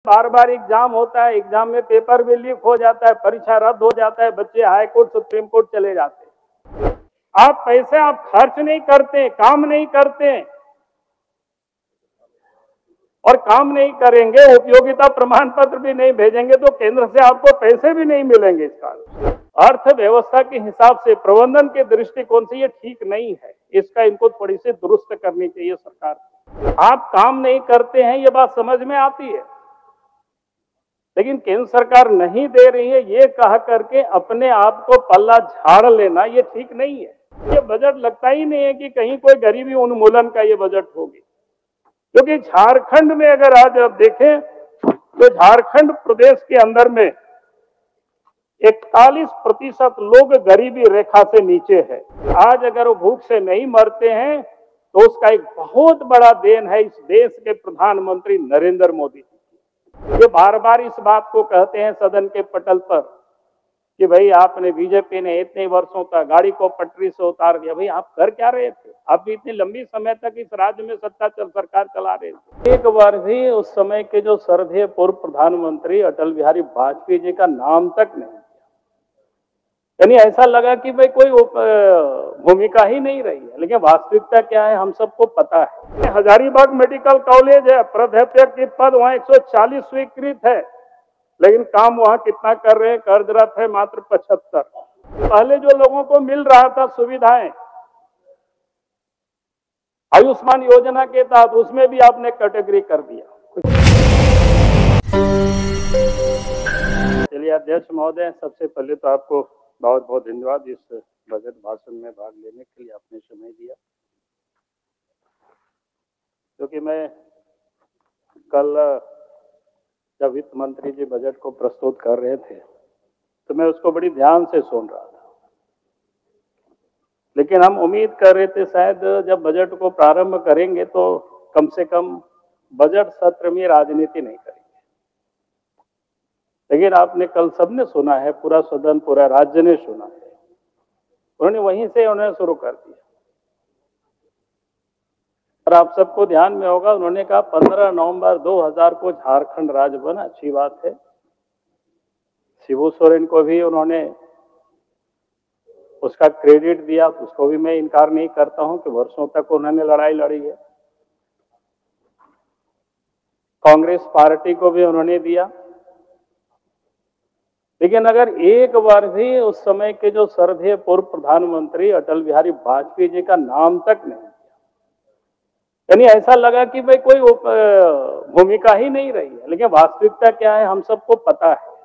बार बार exam होता है, exam में पेपर भी लीक हो जाता है, परीक्षा रद्द हो जाता है, बच्चे हाई कोर्ट सुप्रीम कोर्ट चले जाते हैं। आप पैसे आप खर्च नहीं करते, काम नहीं करते और काम नहीं करेंगे, उपयोगिता प्रमाण पत्र भी नहीं भेजेंगे तो केंद्र से आपको पैसे भी नहीं मिलेंगे। इसका अर्थव्यवस्था के हिसाब से, प्रबंधन के दृष्टिकोण से ये ठीक नहीं है। इसका इनको थोड़ी सी दुरुस्त करनी चाहिए सरकार। आप काम नहीं करते हैं, ये बात समझ में आती है, लेकिन केंद्र सरकार नहीं दे रही है ये कह करके अपने आप को पल्ला झाड़ लेना ये ठीक नहीं है। ये बजट लगता ही नहीं है कि कहीं कोई गरीबी उन्मूलन का ये बजट होगी, क्योंकि झारखंड में अगर आज आप देखें तो झारखंड प्रदेश के अंदर में 41% लोग गरीबी रेखा से नीचे है। आज अगर वो भूख से नहीं मरते हैं तो उसका एक बहुत बड़ा देन है इस देश के प्रधानमंत्री नरेंद्र मोदी। ये बार बार इस बात को कहते हैं सदन के पटल पर कि भाई आपने, बीजेपी ने इतने वर्षों तक गाड़ी को पटरी से उतार दिया। भाई आप कर क्या रहे थे? आप भी इतनी लंबी समय तक इस राज्य में सरकार चला रहे थे। एक बार भी उस समय के जो श्रद्धेय पूर्व प्रधानमंत्री अटल बिहारी वाजपेयी जी का नाम तक नहीं, यानी ऐसा लगा कि भाई कोई भूमिका ही नहीं रही है। लेकिन वास्तविकता क्या है हम सबको पता है। हजारीबाग मेडिकल कॉलेज है, प्राध्यापक के पद वहां 140 स्वीकृत है, लेकिन काम वहां कितना कर रहे हैं? कर्जरत है मात्र 75। पहले जो लोगों को मिल रहा था सुविधाएं आयुष्मान योजना के तहत, उसमें भी आपने कैटेगरी कर दिया। चलिए अध्यक्ष महोदय, सबसे पहले तो आपको बहुत बहुत धन्यवाद इस बजट भाषण में भाग लेने के लिए आपने समय दिया। क्योंकि मैं कल जब वित्त मंत्री जी बजट को प्रस्तुत कर रहे थे तो मैं उसको बड़ी ध्यान से सुन रहा था, लेकिन हम उम्मीद कर रहे थे शायद जब बजट को प्रारंभ करेंगे तो कम से कम बजट सत्र में राजनीति नहीं करेंगे। लेकिन आपने कल सबने सुना है, पूरा सदन, पूरा राज्य ने सुना है, उन्होंने वहीं से उन्हें शुरू कर दिया। और आप सबको ध्यान में होगा, उन्होंने कहा 15 नवंबर 2000 को झारखंड राज्य बना, अच्छी बात है। शिबू सोरेन को भी उन्होंने उसका क्रेडिट दिया, उसको भी मैं इनकार नहीं करता हूं कि वर्षों तक उन्होंने लड़ाई लड़ी है। कांग्रेस पार्टी को भी उन्होंने दिया। लेकिन अगर एक बार भी उस समय के जो श्रद्धेय पूर्व प्रधानमंत्री अटल बिहारी वाजपेयी जी का नाम तक नहीं, यानी ऐसा लगा कि भाई कोई भूमिका ही नहीं रही है। लेकिन वास्तविकता क्या है हम सबको पता है।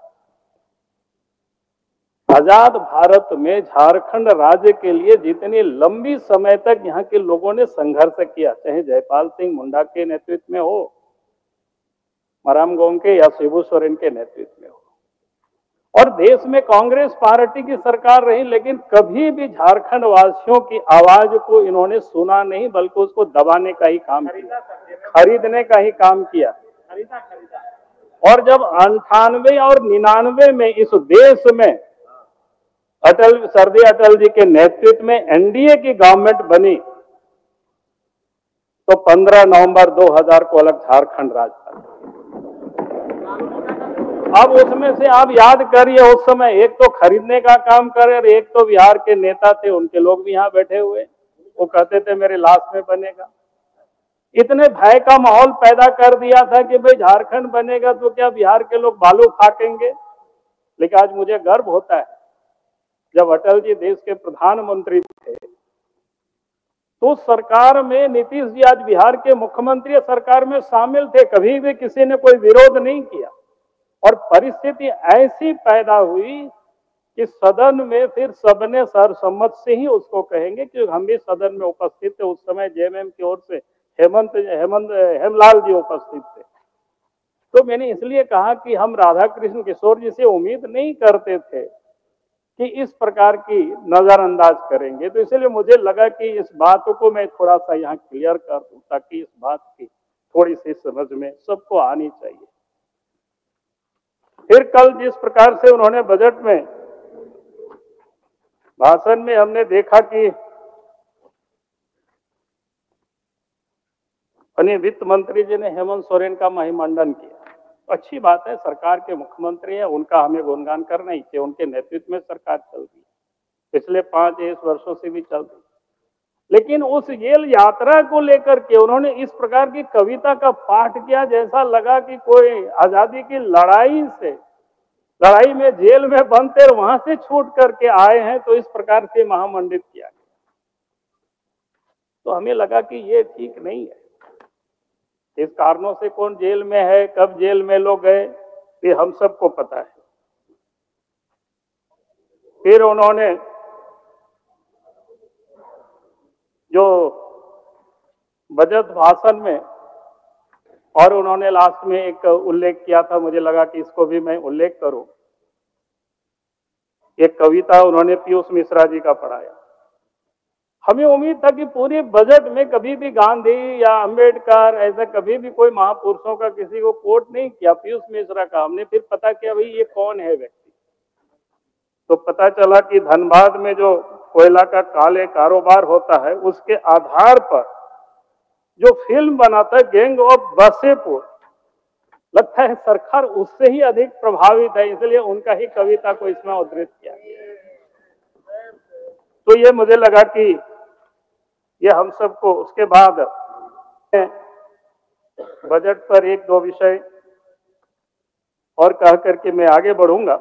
आजाद भारत में झारखंड राज्य के लिए जितनी लंबी समय तक यहाँ के लोगों ने संघर्ष किया, चाहे जयपाल सिंह मुंडा के नेतृत्व में हो, मराम गोमके या शिबू सोरेन के नेतृत्व में हो, और देश में कांग्रेस पार्टी की सरकार रही, लेकिन कभी भी झारखंड वासियों की आवाज को इन्होंने सुना नहीं, बल्कि उसको दबाने का ही काम किया, खरीदने का ही काम किया। और जब 98 और 99 में इस देश में स्वर्गीय अटल जी के नेतृत्व में एनडीए की गवर्नमेंट बनी तो 15 नवंबर 2000 को अलग झारखंड राज्य था। अब उसमें से आप याद करिए, उस समय एक तो खरीदने का काम करे और एक तो बिहार के नेता थे, उनके लोग भी यहाँ बैठे हुए, वो कहते थे मेरे लास्ट में बनेगा। इतने भय का माहौल पैदा कर दिया था कि भाई झारखंड बनेगा तो क्या बिहार के लोग बालू फाकेंगे। लेकिन आज मुझे गर्व होता है, जब अटल जी देश के प्रधानमंत्री थे तो सरकार में नीतीश जी आज बिहार के मुख्यमंत्री सरकार में शामिल थे, कभी भी किसी ने कोई विरोध नहीं किया। और परिस्थिति ऐसी पैदा हुई कि सदन में फिर सबने सर्वसम्मत से ही उसको कहेंगे कि हम भी सदन में उपस्थित थे। उस समय जेएमएम की ओर से हेमलाल जी उपस्थित थे। तो मैंने इसलिए कहा कि हम राधा कृष्ण किशोर जी से उम्मीद नहीं करते थे कि इस प्रकार की नजरअंदाज करेंगे। तो इसलिए मुझे लगा कि इस बात को मैं थोड़ा सा यहाँ क्लियर कर दूं, ताकि इस बात की थोड़ी सी समझ में सबको आनी चाहिए। फिर कल जिस प्रकार से उन्होंने बजट में भाषण में हमने देखा कि वित्त मंत्री जी ने हेमंत सोरेन का महिमंडन किया। अच्छी बात है, सरकार के मुख्यमंत्री है, उनका हमें गुणगान करना ही चाहिए, उनके नेतृत्व में सरकार चल रही है, पिछले 5 वर्षों से भी चल रही है। लेकिन उस जेल यात्रा को लेकर के उन्होंने इस प्रकार की कविता का पाठ किया, जैसा लगा कि कोई आजादी की लड़ाई में जेल में बंद थे, वहां से छूट करके आए हैं, तो इस प्रकार से महामंडित किया गया। तो हमें लगा कि ये ठीक नहीं है। इस कारणों से कौन जेल में है, कब जेल में लोग गए, ये हम सबको पता है। फिर उन्होंने जो बजट भाषण में और उन्होंने लास्ट में एक उल्लेख किया था, मुझे लगा कि इसको भी मैं उल्लेख करूं। एक कविता उन्होंने पीयूष मिश्रा जी का पढ़ाया। हमें उम्मीद था कि पूरे बजट में कभी भी गांधी या अंबेडकर ऐसा कभी भी कोई महापुरुषों का किसी को कोट नहीं किया, पीयूष मिश्रा का। हमने फिर पता किया भाई ये कौन है व्यक्ति, तो पता चला कि धनबाद में जो कोयला का काले कारोबार होता है, उसके आधार पर जो फिल्म बनाता है गैंग ऑफ वासेपुर, लगता है सरकार उससे ही अधिक प्रभावित है, इसलिए उनका ही कविता को इसमें उद्धृत किया। तो ये मुझे लगा कि ये हम सबको, उसके बाद बजट पर एक दो विषय और कह करके मैं आगे बढ़ूंगा।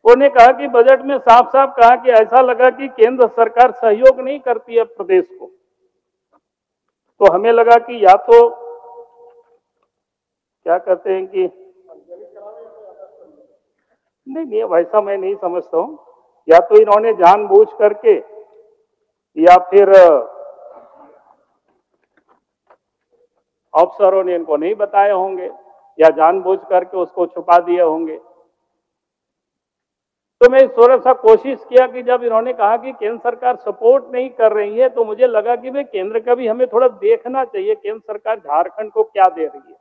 उन्होंने कहा कि बजट में साफ साफ कहा कि ऐसा लगा कि केंद्र सरकार सहयोग नहीं करती है प्रदेश को। तो हमें लगा कि या तो क्या कहते हैं कि नहीं वैसा मैं नहीं समझता हूं, या तो इन्होंने जानबूझ करके या फिर अफसरों ने इनको नहीं बताए होंगे या जानबूझ करके उसको छुपा दिए होंगे। तो मैं थोड़ा सा कोशिश किया कि जब इन्होंने कहा कि केंद्र सरकार सपोर्ट नहीं कर रही है, तो मुझे लगा कि भाई केंद्र का भी हमें थोड़ा देखना चाहिए, केंद्र सरकार झारखंड को क्या दे रही है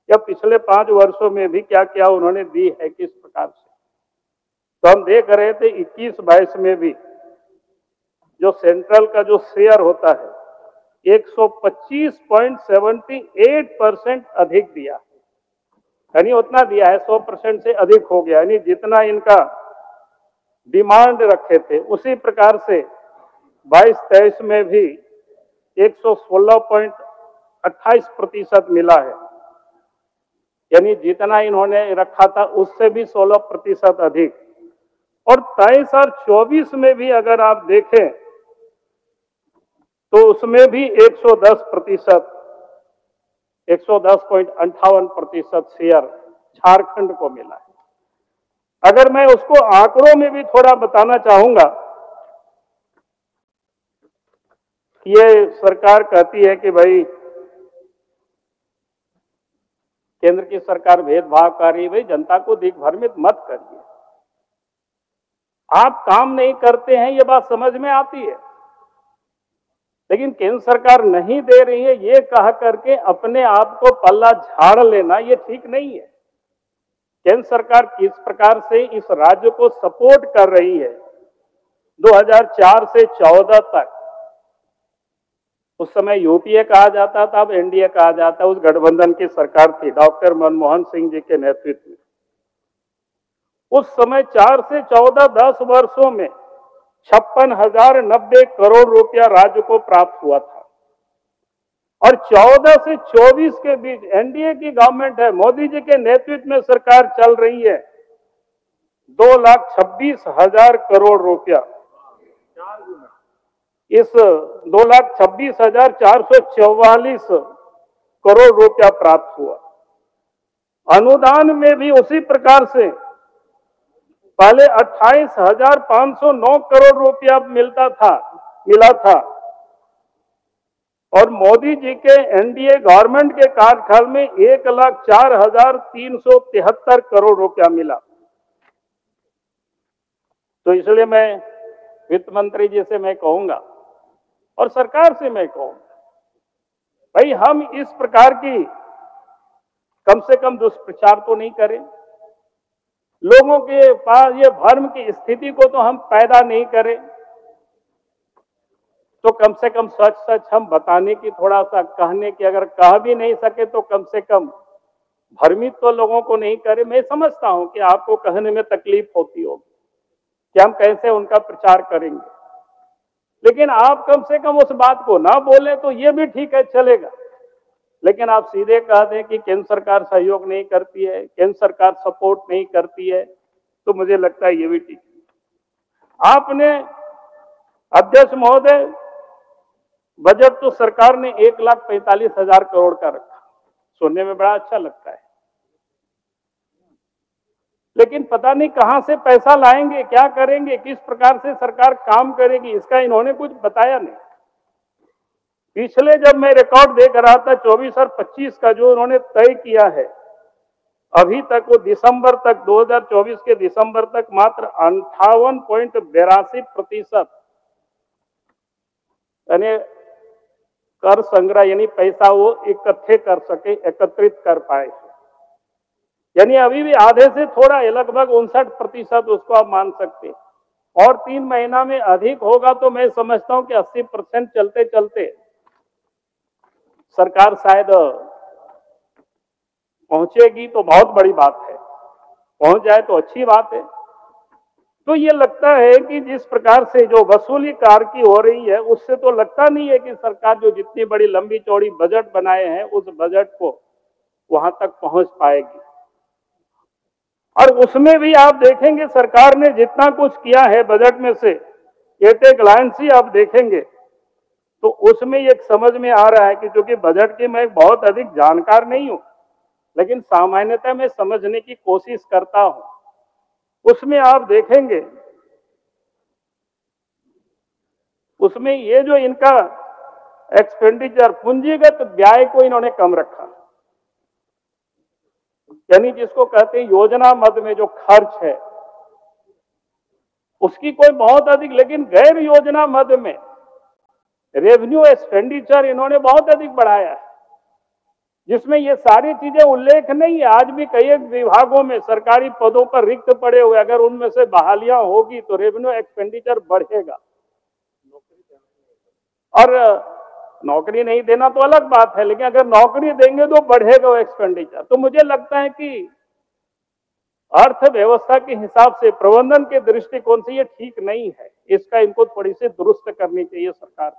या पिछले 5 वर्षों में भी क्या क्या उन्होंने दी है, किस प्रकार से। तो हम देख रहे थे 21-22 में भी जो सेंट्रल का जो शेयर होता है 125.78% अधिक दिया, यानी उतना दिया है, 100% से अधिक हो गया, यानी जितना इनका डिमांड रखे थे उसी प्रकार से 22-23 में भी 116.28% मिला है, यानी जितना इन्होंने रखा था उससे भी 16% अधिक। और 23-24 में भी अगर आप देखें तो उसमें भी 110%, 110.58% शेयर झारखंड को मिला है। अगर मैं उसको आंकड़ों में भी थोड़ा बताना चाहूंगा, ये सरकार कहती है कि भाई केंद्र की सरकार भेदभाव कर रही है, भाई जनता को दिग्भ्रमित मत करिए। आप काम नहीं करते हैं ये बात समझ में आती है, लेकिन केंद्र सरकार नहीं दे रही है ये कह करके अपने आप को पल्ला झाड़ लेना ये ठीक नहीं है। केंद्र सरकार किस प्रकार से इस राज्य को सपोर्ट कर रही है 2004 से 14 तक, उस समय यूपीए कहा जाता था, अब एनडीए कहा जाता है, उस गठबंधन की सरकार थी डॉक्टर मनमोहन सिंह जी के नेतृत्व में। उस समय 4 से 14 10 वर्षों में 56,090 करोड़ रुपया राज्य को प्राप्त हुआ था। और 14 से 24 के बीच एनडीए की गवर्नमेंट है, मोदी जी के नेतृत्व में सरकार चल रही है, 2,26,000 करोड़ रुपया, इस 2,26,444 करोड़ रुपया प्राप्त हुआ। अनुदान में भी उसी प्रकार से पहले 28,509 करोड़ रुपया मिला था, और मोदी जी के एनडीए गवर्नमेंट के कार्यकाल में 1,04,373 करोड़ रुपया मिला। तो इसलिए मैं वित्त मंत्री जी से मैं कहूंगा और सरकार से मैं कहूंगा, भाई हम इस प्रकार की कम से कम दुष्प्रचार तो नहीं करें, लोगों के पास ये भ्रम की स्थिति को तो हम पैदा नहीं करें, तो कम से कम सच हम बताने की, थोड़ा सा कहने की, अगर कह भी नहीं सके तो कम से कम भ्रमित तो लोगों को नहीं करे। मैं समझता हूं कि आपको कहने में तकलीफ होती होगी कि हम कैसे उनका प्रचार करेंगे, लेकिन आप कम से कम उस बात को ना बोले तो ये भी ठीक है, चलेगा। लेकिन आप सीधे कह दें कि केंद्र सरकार सहयोग नहीं करती है, केंद्र सरकार सपोर्ट नहीं करती है, तो मुझे लगता है ये भी ठीक है। आपने अध्यक्ष महोदय, बजट तो सरकार ने 1,45,000 करोड़ का रखा, सुनने में बड़ा अच्छा लगता है, लेकिन पता नहीं कहां से पैसा लाएंगे, क्या करेंगे, किस प्रकार से सरकार काम करेगी, इसका इन्होंने कुछ बताया नहीं। पिछले जब मैं रिकॉर्ड देख रहा था 24 और 25 का जो उन्होंने तय किया है, अभी तक वो दिसंबर तक 2024 के दिसंबर तक मात्र 58.82% यानी कर संग्रह यानी पैसा वो इकट्ठे कर सके, एकत्रित कर पाए, यानी अभी भी आधे से थोड़ा है, लगभग 59% उसको आप मान सकते हैं। और 3 महीना में अधिक होगा तो मैं समझता हूं कि 80% चलते चलते सरकार शायद पहुंचेगी, तो बहुत बड़ी बात है, पहुंच जाए तो अच्छी बात है। तो ये लगता है कि जिस प्रकार से जो वसूली कार की हो रही है, उससे तो लगता नहीं है कि सरकार जो जितनी बड़ी लंबी चौड़ी बजट बनाए हैं उस बजट को वहां तक पहुंच पाएगी। और उसमें भी आप देखेंगे सरकार ने जितना कुछ किया है बजट में से, एट ए ग्लांस ही आप देखेंगे तो उसमें एक समझ में आ रहा है कि चूंकि बजट की मैं बहुत अधिक जानकार नहीं हूं, लेकिन सामान्यतः मैं समझने की कोशिश करता हूं। उसमें आप देखेंगे, उसमें ये जो इनका एक्सपेंडिचर, पूंजीगत व्यय को इन्होंने कम रखा, यानी जिसको कहते हैं योजना मद में जो खर्च है उसकी कोई बहुत अधिक, लेकिन गैर योजना मद में रेवेन्यू एक्सपेंडिचर इन्होंने बहुत अधिक बढ़ाया है, जिसमें ये सारी चीजें उल्लेख नहीं है। आज भी कई विभागों में सरकारी पदों पर रिक्त पड़े हुए, अगर उनमें से बहालियां होगी तो रेवेन्यू एक्सपेंडिचर बढ़ेगा। और नौकरी नहीं देना तो अलग बात है, लेकिन अगर नौकरी देंगे तो बढ़ेगा वो एक्सपेंडिचर। तो मुझे लगता है कि अर्थव्यवस्था के हिसाब से, प्रबंधन के दृष्टिकोण से ये ठीक नहीं है, इसका इनको थोड़ी सी दुरुस्त करनी चाहिए सरकार।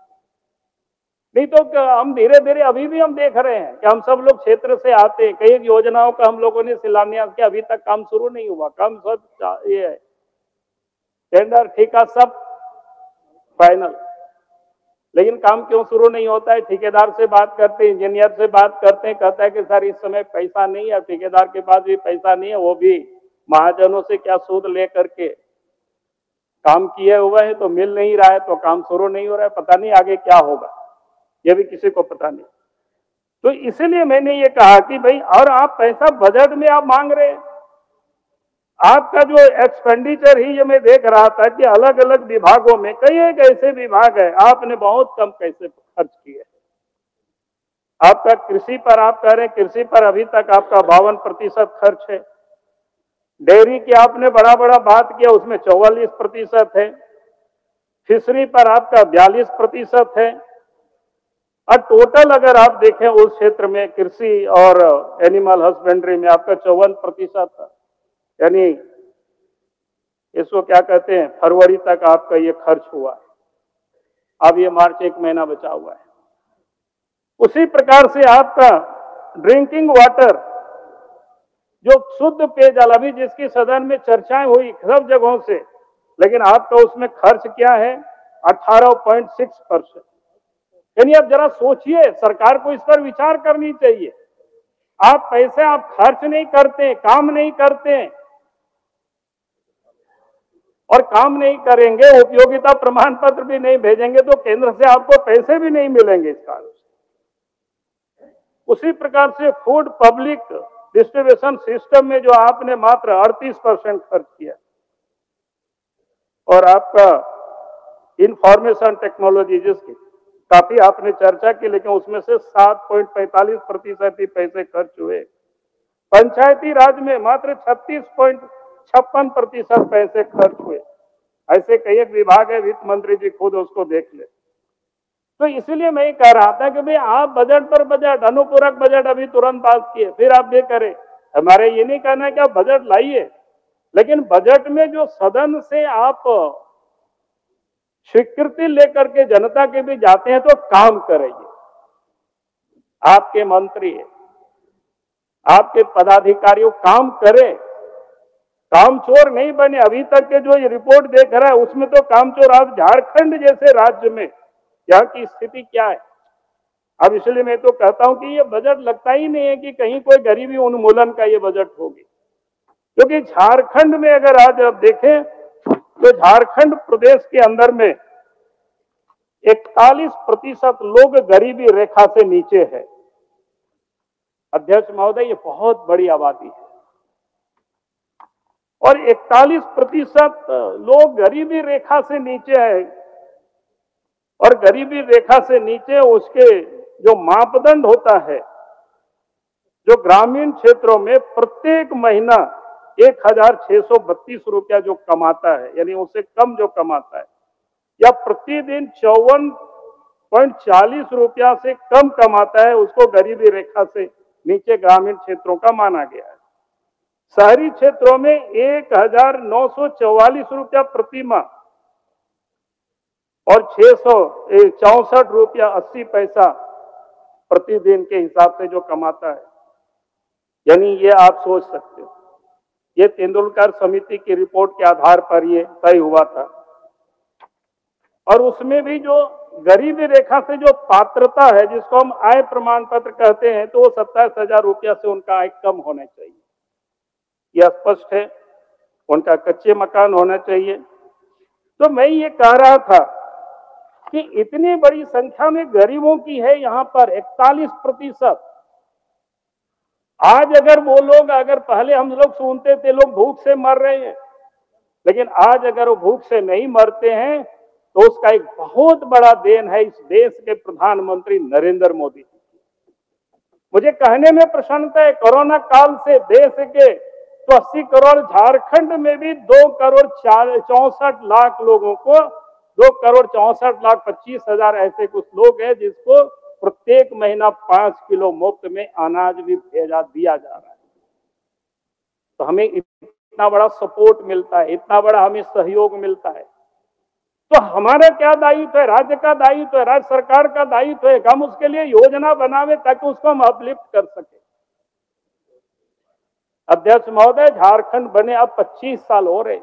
नहीं तो हम धीरे धीरे अभी भी हम देख रहे हैं कि हम सब लोग क्षेत्र से आते हैं, कई योजनाओं का हम लोगों ने शिलान्यास किया, अभी तक काम शुरू नहीं हुआ। काम सब ये है, टेंडर ठेका सब फाइनल, लेकिन काम क्यों शुरू नहीं होता है? ठेकेदार से बात करते हैं, इंजीनियर से बात करते हैं, कहता है कि सर इस समय पैसा नहीं है, ठेकेदार के पास भी पैसा नहीं है, वो भी महाजनों से क्या सूद लेकर के काम किए हुए हैं, तो मिल नहीं रहा है, तो काम शुरू नहीं हो रहा है। पता नहीं आगे क्या होगा, ये भी किसी को पता नहीं। तो इसीलिए मैंने ये कहा कि भाई, और आप पैसा बजट में आप मांग रहे हैं, आपका जो एक्सपेंडिचर ही ये मैं देख रहा था कि अलग अलग विभागों में कई एक ऐसे विभाग है आपने बहुत कम पैसे खर्च किए। आपका कृषि पर, आप कह रहे हैं कृषि पर अभी तक आपका 52% खर्च है। डेयरी की आपने बड़ा बड़ा बात किया, उसमें 44% है। फिशरी पर आपका 42% है। और टोटल अगर आप देखें उस क्षेत्र में कृषि और एनिमल हस्बेंड्री में आपका 54% था, यानी इसको क्या कहते हैं, फरवरी तक आपका ये खर्च हुआ है। अब ये मार्च 1 महीना बचा हुआ है। उसी प्रकार से आपका ड्रिंकिंग वाटर, जो शुद्ध पेयजल, अभी जिसकी सदन में चर्चाएं हुई सब जगहों से, लेकिन आपका उसमें खर्च क्या है, 18.6%। यानी अब जरा सोचिए, सरकार को इस पर विचार करनी चाहिए। आप पैसे आप खर्च नहीं करते, काम नहीं करते, और काम नहीं करेंगे, उपयोगिता प्रमाण पत्र भी नहीं भेजेंगे तो केंद्र से आपको पैसे भी नहीं मिलेंगे इस कारण से। उसी प्रकार से फूड पब्लिक डिस्ट्रीब्यूशन सिस्टम में जो आपने मात्र 38% खर्च किया, और आपका इंफॉर्मेशन टेक्नोलॉजी जिसकी काफी आपने चर्चा की, लेकिन उसमें से 7.45% ही पैसे खर्च हुए। पंचायती राज में मात्र 36.56% पैसे खर्च हुए। ऐसे कई एक विभाग है, वित्त मंत्री जी खुद उसको देख ले। तो इसलिए मैं कह रहा था कि भाई आप बजट पर बजट, अनुपूरक बजट अभी तुरंत पास किए, फिर आप ये करें। हमारे ये नहीं कहना है कि आप बजट लाइए, लेकिन बजट में जो सदन से आप स्वीकृति लेकर के जनता के भी जाते हैं तो काम करेंगे। आपके मंत्री, आपके पदाधिकारियों काम करें, कामचोर नहीं बने। अभी तक के जो ये रिपोर्ट देख रहा है उसमें तो कामचोर, आप झारखंड जैसे राज्य में यहाँ की स्थिति क्या है। अब इसलिए मैं तो कहता हूं कि ये बजट लगता ही नहीं है कि कहीं कोई गरीबी उन्मूलन का ये बजट होगी, क्योंकि झारखंड में अगर आज आप देखें तो झारखंड प्रदेश के अंदर में 41% लोग गरीबी रेखा से नीचे है। अध्यक्ष महोदय, ये बहुत बड़ी आबादी है और 41% लोग गरीबी रेखा से नीचे है। और गरीबी रेखा से नीचे उसके जो मापदंड होता है, जो ग्रामीण क्षेत्रों में प्रत्येक महीना 1632 रुपया जो कमाता है, यानी उससे कम जो कमाता है, या प्रतिदिन 54.40 रुपया से कम कमाता है, उसको गरीबी रेखा से नीचे ग्रामीण क्षेत्रों का माना गया है। शहरी क्षेत्रों में 1944 रुपया प्रति माह और 664 रुपया 80 पैसा प्रतिदिन के हिसाब से जो कमाता है, यानी ये आप सोच सकते हो, ये तेंदुलकर समिति की रिपोर्ट के आधार पर ये तय हुआ था। और उसमें भी जो गरीबी रेखा से जो पात्रता है, जिसको हम आय प्रमाण पत्र कहते हैं, तो वो 27,000 रुपया से उनका आय कम होना चाहिए, यह स्पष्ट है। उनका कच्चे मकान होना चाहिए। तो मैं ये कह रहा था कि इतनी बड़ी संख्या में गरीबों की है यहाँ पर 41%। आज अगर वो लोग, अगर पहले हम लोग सुनते थे लोग भूख से मर रहे हैं, लेकिन आज अगर वो भूख से नहीं मरते हैं तो उसका एक बहुत बड़ा देन है इस देश के प्रधानमंत्री नरेंद्र मोदी जी। मुझे कहने में प्रसन्नता है, कोरोना काल से देश के 80 करोड़, झारखंड में भी 2,64,00,000 लोगों को, 2,64,25,000 ऐसे कुछ लोग हैं जिसको प्रत्येक महीना 5 किलो मुफ्त में अनाज भी दिया जा रहा है। तो हमें इतना बड़ा सपोर्ट मिलता है, इतना बड़ा हमें सहयोग मिलता है। तो हमारा क्या दायित्व है? राज्य का दायित्व है, राज्य सरकार का दायित्व है, हम उसके लिए योजना बनावे ताकि उसको हम अपलिफ्ट कर सके। अध्यक्ष महोदय, झारखंड बने अब 25 साल हो रहे।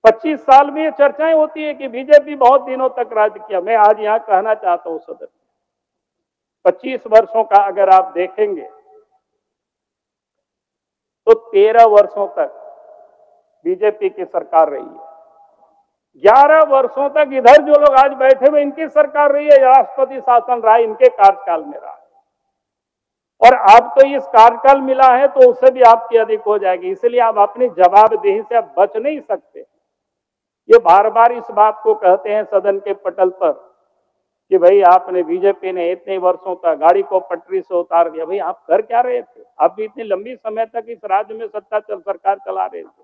25 साल में ये चर्चाएं होती है कि बीजेपी बहुत दिनों तक राज किया। मैं आज यहां कहना चाहता हूं सदन, 25 वर्षों का अगर आप देखेंगे तो 13 वर्षों तक बीजेपी की सरकार रही है। 11 वर्षों तक इधर जो लोग आज बैठे हुए, इनकी सरकार रही है, राष्ट्रपति शासन रहा, इनके कार्यकाल में रहा। और अब तो इस कार्यकाल मिला है तो उससे भी आपकी अधिक हो जाएगी। इसलिए आप अपनी जवाबदेही से आप बच नहीं सकते। ये बार बार इस बात को कहते हैं सदन के पटल पर कि भाई आपने, बीजेपी ने इतने वर्षों तक गाड़ी को पटरी से उतार दिया। भाई आप कर क्या रहे थे? आप भी इतनी लंबी समय तक इस राज्य में सरकार चला रहे थे,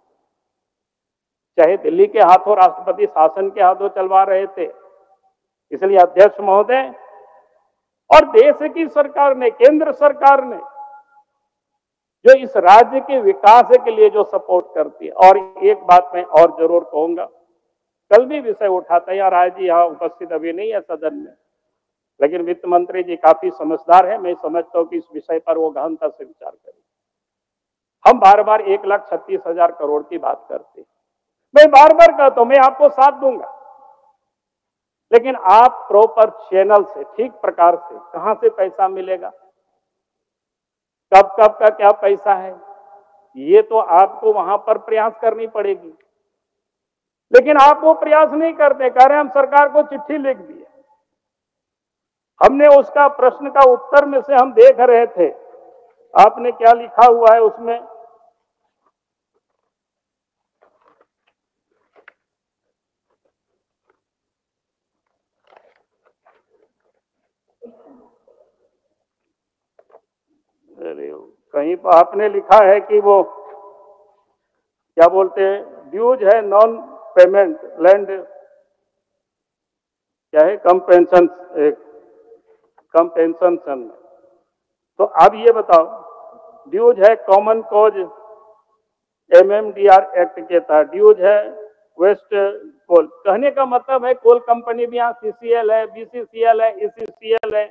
चाहे दिल्ली के हाथों राष्ट्रपति शासन के हाथों चलवा रहे थे। इसलिए अध्यक्ष महोदय और देश की सरकार ने, केंद्र सरकार ने जो इस राज्य के विकास के लिए जो सपोर्ट करती है। और एक बात मैं और जरूर कहूंगा, कल भी विषय उठाता है, यहाँ राय जी यहाँ उपस्थित अभी नहीं है सदन में, लेकिन वित्त मंत्री जी काफी समझदार है। मैं समझता हूं कि इस विषय पर वो गहनता से विचार करें। हम बार बार 1,36,000 करोड़ की बात करते हैं। मैं बार बार कहता हूं मैं आपको साथ दूंगा, लेकिन आप प्रॉपर चैनल से, ठीक प्रकार से, कहां से पैसा मिलेगा, कब कब का क्या पैसा है, ये तो आपको वहां पर प्रयास करनी पड़ेगी। लेकिन आप वो प्रयास नहीं करते। कह रहे हम सरकार को चिट्ठी लिख दी। हमने उसका प्रश्न का उत्तर में से हम देख रहे थे, आपने क्या लिखा हुआ है उसमें, कहीं पर आपने लिखा है कि वो क्या बोलते हैं, ड्यूज है नॉन पेमेंट लैंड, क्या है, कंपेंसेशन। तो अब ये बताओ, ड्यूज है कॉमन कॉज MMDR एक्ट के तहत, ड्यूज है वेस्ट कोल। कहने का मतलब है कोल कंपनी भी यहाँ CCL है, BCCL है, ECCL है,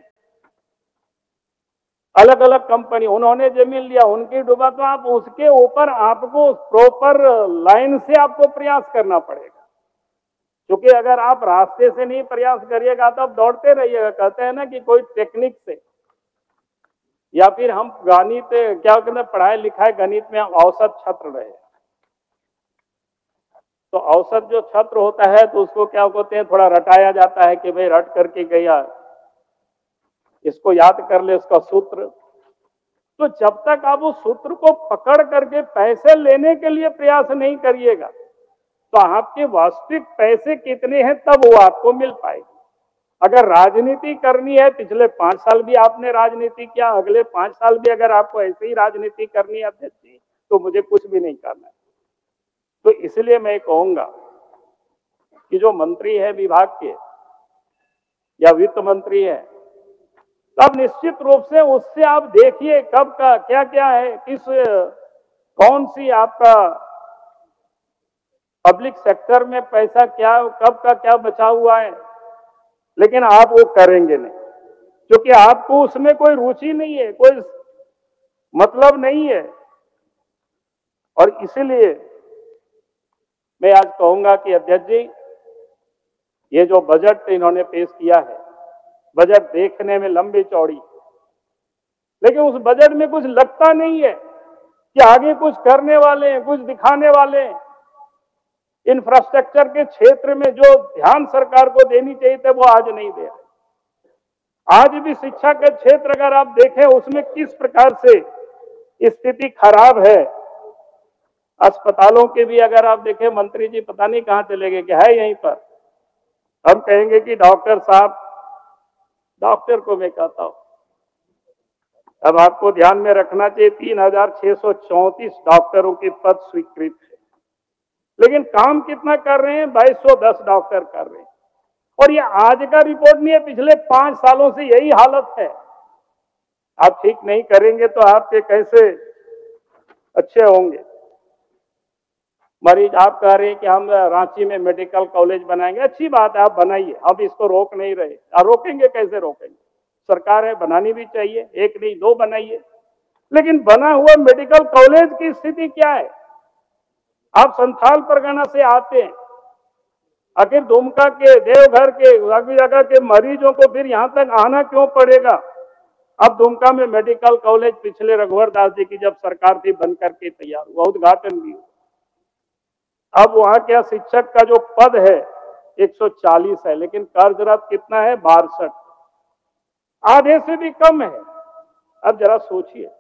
अलग अलग कंपनी, उन्होंने जमीन लिया, उनकी डूबा, तो आप उसके ऊपर आपको प्रॉपर लाइन से आपको प्रयास करना पड़ेगा। क्योंकि अगर आप रास्ते से नहीं प्रयास करिएगा तो आप दौड़ते रहिएगा। कहते हैं ना कि कोई टेक्निक से, या फिर हम गणित क्या कहते हैं, पढ़ाई लिखाई गणित में औसत छात्र रहे, तो औसत जो छात्र होता है तो उसको क्या कहते हैं, थोड़ा रटाया जाता है कि भाई रट करके गया, इसको याद कर ले उसका सूत्र। तो जब तक आप उस सूत्र को पकड़ करके पैसे लेने के लिए प्रयास नहीं करिएगा तो आपके वास्तविक पैसे कितने हैं तब वो आपको मिल पाएगी। अगर राजनीति करनी है, पिछले 5 साल भी आपने राजनीति किया, अगले 5 साल भी अगर आपको ऐसे ही राजनीति करनी है अध्यक्ष जी, तो मुझे कुछ भी नहीं करना है। तो इसलिए मैं कहूंगा कि जो मंत्री है विभाग के या वित्त मंत्री है, तब निश्चित रूप से उससे आप देखिए कब का क्या क्या है, कौन सी आपका पब्लिक सेक्टर में पैसा क्या, कब का क्या बचा हुआ है, लेकिन आप वो करेंगे नहीं क्योंकि आपको उसमें कोई रुचि नहीं है, कोई मतलब नहीं है। और इसलिए मैं आज कहूंगा कि अध्यक्ष जी, ये जो बजट इन्होंने पेश किया है, बजट देखने में लंबी चौड़ी, लेकिन उस बजट में कुछ लगता नहीं है कि आगे कुछ करने वाले हैं, कुछ दिखाने वाले हैं। इंफ्रास्ट्रक्चर के क्षेत्र में जो ध्यान सरकार को देनी चाहिए थे वो आज नहीं दे रहे। आज भी शिक्षा के क्षेत्र अगर आप देखें उसमें किस प्रकार से स्थिति खराब है। अस्पतालों के भी अगर आप देखें, मंत्री जी पता नहीं कहां चले गए, क्या है यहीं पर। हम कहेंगे कि डॉक्टर साहब, डॉक्टर को मैं कहता हूं अब आपको ध्यान में रखना चाहिए 3634 डॉक्टरों के पद स्वीकृत है, लेकिन काम कितना कर रहे हैं, 2210 डॉक्टर कर रहे हैं। और ये आज का रिपोर्ट नहीं है, पिछले 5 सालों से यही हालत है। आप ठीक नहीं करेंगे तो आपके कैसे अच्छे होंगे। मरीज आप कह रहे हैं कि हम रांची में मेडिकल कॉलेज बनाएंगे, अच्छी बात है, आप बनाइए, हम इसको रोक नहीं रहे। रोकेंगे कैसे रोकेंगे, सरकार है, बनानी भी चाहिए, 1 नहीं 2 बनाइए। लेकिन बना हुआ मेडिकल कॉलेज की स्थिति क्या है। आप संथाल परगना से आते हैं, आखिर दुमका के, देवघर के, बाकी जगह के मरीजों को फिर यहां तक आना क्यों पड़ेगा। अब दुमका में मेडिकल कॉलेज पिछले रघुवर दास जी की जब सरकार थी बन करके तैयार हुआ, उद्घाटन भी हुआ। अब वहां क्या शिक्षक का जो पद है 140 है, लेकिन कार्यरत कितना है, 62, आधे से भी कम है। अब जरा सोचिए,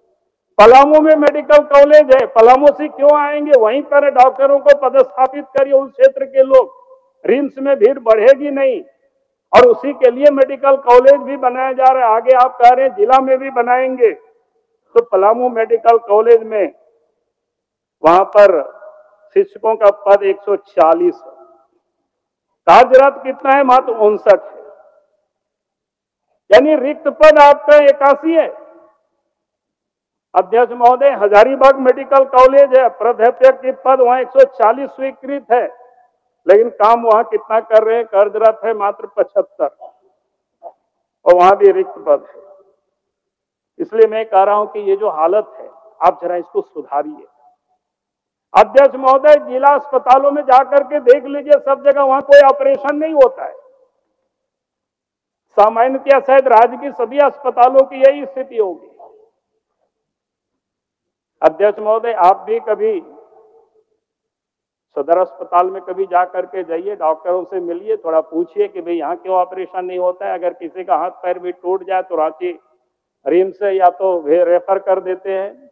पलामू में मेडिकल कॉलेज है, पलामू से क्यों आएंगे, वहीं पर डॉक्टरों को पदस्थापित करिए उस क्षेत्र के लोग, रिम्स में भीड़ बढ़ेगी नहीं। और उसी के लिए मेडिकल कॉलेज भी बनाया जा रहा है, आगे आप कह रहे हैं जिला में भी बनाएंगे। तो पलामू मेडिकल कॉलेज में वहां पर शिक्षकों का पद 140 है, कार्यरत कितना है, मात्र 59 है, यानी रिक्त पद आपका 81 है। अध्यक्ष महोदय, हजारीबाग मेडिकल कॉलेज है, प्राध्यापक के पद वहां 140 स्वीकृत है, लेकिन काम वहां कितना कर रहे हैं, कार्यरत है मात्र 75, और वहां भी रिक्त पद है। इसलिए मैं कह रहा हूं कि ये जो हालत है आप जरा इसको सुधारिए। अध्यक्ष महोदय, जिला अस्पतालों में जाकर के देख लीजिए, सब जगह वहां कोई ऑपरेशन नहीं होता है। सामान्यतया शायद राज्य की सभी अस्पतालों की यही स्थिति होगी। अध्यक्ष महोदय, आप भी कभी सदर अस्पताल में कभी जाकर के जाइए, डॉक्टरों से मिलिए, थोड़ा पूछिए कि भाई यहाँ क्यों ऑपरेशन नहीं होता है। अगर किसी का हाथ पैर भी टूट जाए तो रांची रिम्स से या तो रेफर कर देते हैं,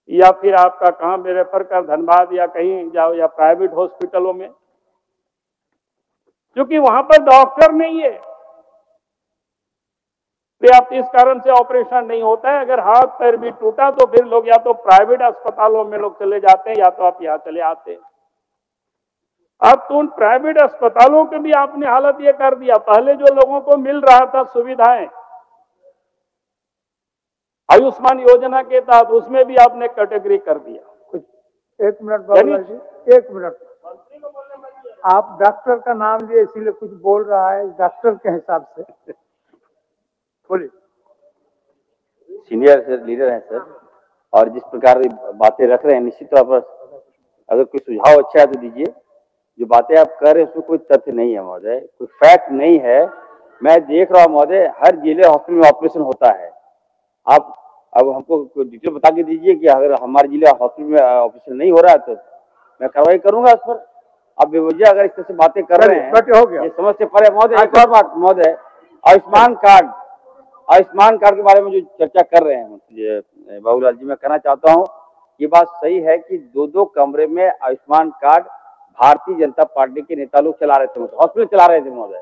या फिर आपका कहां में रेफर कर, धनबाद या कहीं जाओ, या प्राइवेट हॉस्पिटलों में, क्योंकि वहां पर डॉक्टर नहीं है। तो आप इस कारण से ऑपरेशन नहीं होता है। अगर हाथ पैर भी टूटा तो फिर लोग या तो प्राइवेट अस्पतालों में लोग चले जाते हैं, या तो आप यहां चले आते हैं। अब तो उन प्राइवेट अस्पतालों के भी आपने हालत ये कर दिया। पहले जो लोगों को मिल रहा था सुविधाएं आयुष्मान योजना के तहत, उसमें भी आपने कैटेगरी कर दिया। एक मिनट बाबूलाल जी, एक मिनट। आप डॉक्टर का नाम लिए इसीलिए कुछ बोल रहा है, डॉक्टर के हिसाब से बोलिए। सीनियर लीडर हैं सर, और जिस प्रकार बातें रख रहे हैं, निश्चित तौर पर अगर कोई सुझाव अच्छा है तो दीजिए। जो बातें आप कर रहे हैं उसमें कोई तथ्य नहीं है महोदय, कोई फैक्ट नहीं है। मैं देख रहा हूँ महोदय, हर जिले हॉस्पिटल में ऑपरेशन होता है। आप अब हमको डिटेल बता के दीजिए कि अगर हमारे जिले हॉस्पिटल में ऑपरेशन नहीं हो रहा है तो मैं कार्रवाई करूंगा इस पर। आप बेवजह अगर इस तरह से बातें कर रहे हैं, हो गया, ये समझ से परे। महोदय एक और बात महोदय, आयुष्मान कार्ड के बारे में जो चर्चा कर रहे हैं बाबूलाल जी, मैं कहना चाहता हूँ ये बात सही है कि 2-2 कमरे में आयुष्मान कार्ड भारतीय जनता पार्टी के नेता लोग चला रहे थे, हॉस्पिटल चला रहे थे महोदय।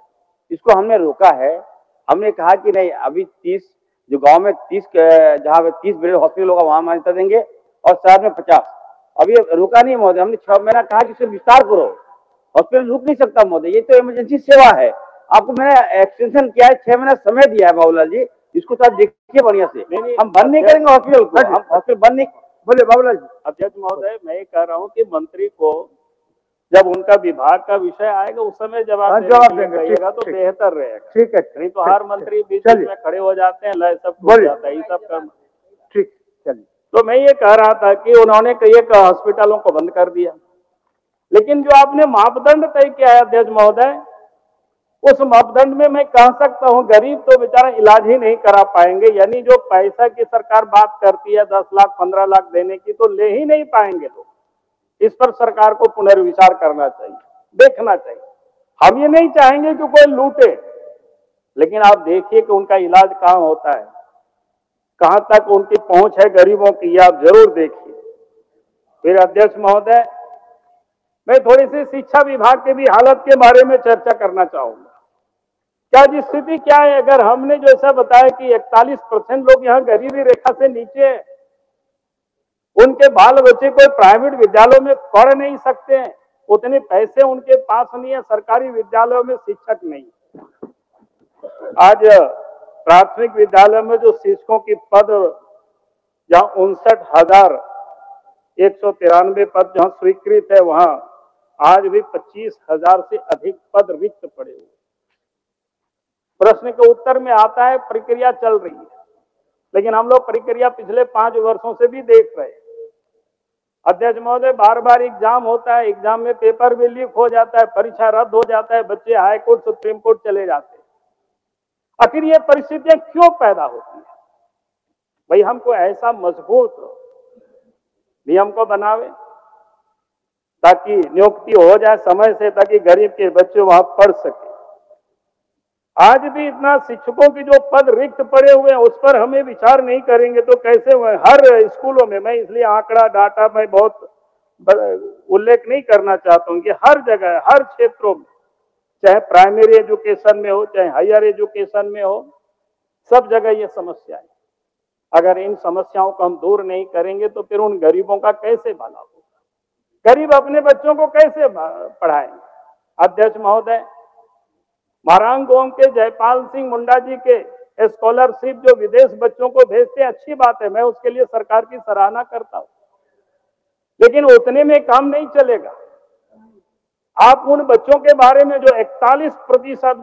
इसको हमने रोका है। हमने कहा कि नहीं, अभी 30 जो गांव में 30 जहाँ पे 30 बेड हॉस्पिटल होगा वहां मान्यता देंगे, और शहर में 50। अभी रोका नहीं महोदय, हमने 6 महीना कहा कि इसे विस्तार करो। हॉस्पिटल रुक नहीं सकता महोदय, ये तो इमरजेंसी सेवा है। आपको मैंने एक्सटेंशन किया है, 6 महीना समय दिया है बाबूलाल जी, इसको साथ देखिए बढ़िया से। हम बंद नहीं करेंगे हॉस्पिटल को, हम हॉस्पिटल बंद नहीं। बोले बाबूलाल जी। अध्यक्ष महोदय, मैं ये कह रहा हूँ कि मंत्री को जब उनका विभाग का विषय आएगा उस समय जवाब देंगे तो बेहतर रहेगा। ठीक है, नहीं तो हर मंत्री बीच में खड़े हो जाते हैं, लय सब हो जाता है, ये सब कर। ठीक, चलिए। तो मैं ये कह रहा था कि उन्होंने कई हॉस्पिटलों को बंद कर दिया, लेकिन जो आपने मापदंड तय किया है अध्यक्ष महोदय, उस मापदंड में मैं कह सकता हूं गरीब तो बेचारा इलाज ही नहीं करा पाएंगे। यानी जो पैसा की सरकार बात करती है 10 लाख 15 लाख देने की, तो ले ही नहीं पाएंगे लोग। इस पर सरकार को पुनर्विचार करना चाहिए, देखना चाहिए। हम ये नहीं चाहेंगे कि कोई लूटे, लेकिन आप देखिए कि उनका इलाज कहाँ होता है, कहां तक उनकी पहुंच है गरीबों की, आप जरूर देखिए। फिर अध्यक्ष महोदय, मैं थोड़ी सी शिक्षा विभाग के भी हालत के बारे में चर्चा करना चाहूंगा। क्या जी स्थिति क्या है? अगर हमने जो ऐसा बताया कि 41% लोग यहाँ गरीबी रेखा से नीचे है, उनके बाल बच्चे कोई प्राइवेट विद्यालयों में पढ़ नहीं सकते हैं, उतने पैसे उनके पास नहीं है, सरकारी विद्यालयों में शिक्षक नहीं। आज प्राथमिक विद्यालय में जो शिक्षकों की पद जहां 59,193 पद जहां स्वीकृत है, वहां आज भी 25,000 से अधिक पद रिक्त पड़े हुए। प्रश्न के उत्तर में आता है प्रक्रिया चल रही है, लेकिन हम लोग प्रक्रिया पिछले 5 वर्षों से भी देख रहे हैं। अध्यक्ष महोदय, बार बार एग्जाम होता है, एग्जाम में पेपर भी लीक हो जाता है, परीक्षा रद्द हो जाता है, बच्चे हाई कोर्ट सुप्रीम कोर्ट चले जाते हैं। आखिर ये परिस्थितियां क्यों पैदा होती है? भाई हमको ऐसा मजबूत नियम को बनावे ताकि नियुक्ति हो जाए समय से, ताकि गरीब के बच्चे वहां पढ़ सके। आज भी इतना शिक्षकों की जो पद रिक्त पड़े हुए हैं उस पर हमें विचार नहीं करेंगे तो कैसे हुए? हर स्कूलों में, मैं इसलिए आंकड़ा डाटा मैं बहुत उल्लेख नहीं करना चाहता हूं कि हर जगह हर क्षेत्रों में, चाहे प्राइमरी एजुकेशन में हो चाहे हायर एजुकेशन में हो, सब जगह ये समस्या है। अगर इन समस्याओं को हम दूर नहीं करेंगे तो फिर उन गरीबों का कैसे भला होगा? गरीब अपने बच्चों को कैसे पढ़ाएंगे? अध्यक्ष महोदय, महारांगोम के जयपाल सिंह मुंडा जी के स्कॉलरशिप जो विदेश बच्चों को भेजते हैं, अच्छी बात है, मैं उसके लिए सरकार की सराहना करता हूं, लेकिन उतने में काम नहीं चलेगा। आप उन बच्चों के बारे में जो 41%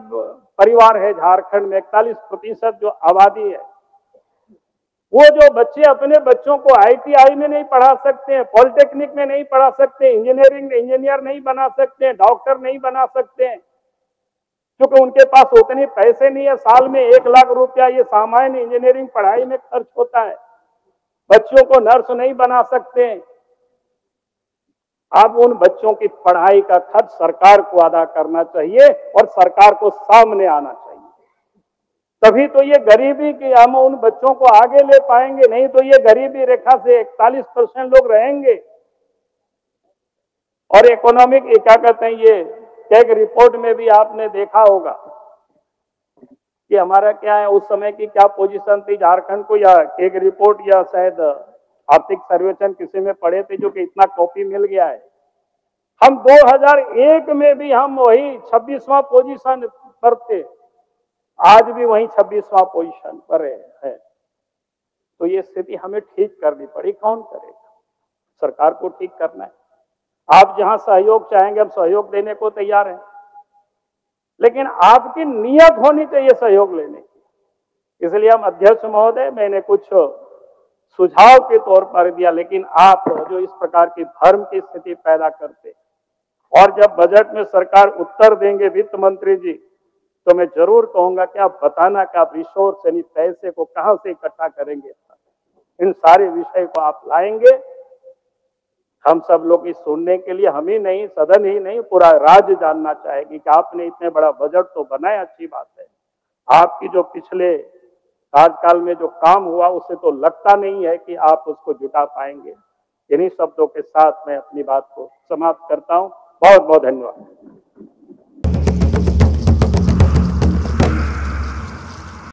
परिवार है झारखंड में, 41% जो आबादी है, वो जो बच्चे अपने बच्चों को ITI में नहीं पढ़ा सकते हैं, पॉलिटेक्निक में नहीं पढ़ा सकते, इंजीनियर नहीं बना सकते, डॉक्टर नहीं बना सकते हैं, क्योंकि उनके पास उतने पैसे नहीं है। साल में 1 लाख रुपया ये सामान्य इंजीनियरिंग पढ़ाई में खर्च होता है, बच्चों को नर्स नहीं बना सकते हैं। अब उन बच्चों की पढ़ाई का खर्च सरकार को अदा करना चाहिए और सरकार को सामने आना चाहिए, तभी तो ये गरीबी की हम उन बच्चों को आगे ले पाएंगे। नहीं तो ये गरीबी रेखा से 41% लोग रहेंगे। और इकोनॉमिक क्या कहते हैं, ये एक रिपोर्ट में भी आपने देखा होगा कि हमारा क्या है, उस समय की क्या पोजीशन थी झारखंड को, या एक रिपोर्ट या शायद आर्थिक सर्वेक्षण किसी में पढ़े थे जो कि इतना कॉपी मिल गया है। हम 2001 में भी हम वही 26वां पोजीशन पर थे, आज भी वही 26वां पोजीशन पर है। तो ये स्थिति हमें ठीक करनी पड़ी। कौन करेगा? सरकार को ठीक करना है। आप जहां सहयोग चाहेंगे हम सहयोग देने को तैयार हैं, लेकिन आपकी नियत होनी चाहिए सहयोग लेने की। इसलिए हम अध्यक्ष महोदय, मैंने कुछ सुझाव के तौर पर दिया, लेकिन आप जो इस प्रकार की भ्रम की स्थिति पैदा करते, और जब बजट में सरकार उत्तर देंगे वित्त मंत्री जी, तो मैं जरूर कहूंगा कि आप बताना कि आप रिसोर्स यानी पैसे को कहां से इकट्ठा करेंगे। इन सारे विषय को आप लाएंगे, हम सब लोग इस सुनने के लिए, हम ही नहीं, सदन ही नहीं, पूरा राज्य जानना चाहेगी कि आपने इतने बड़ा बजट तो बनाया, अच्छी बात है। आपकी जो पिछले कार्यकाल में जो काम हुआ उससे तो लगता नहीं है कि आप उसको जुटा पाएंगे। इन्हीं शब्दों के साथ मैं अपनी बात को समाप्त करता हूं। बहुत बहुत धन्यवाद।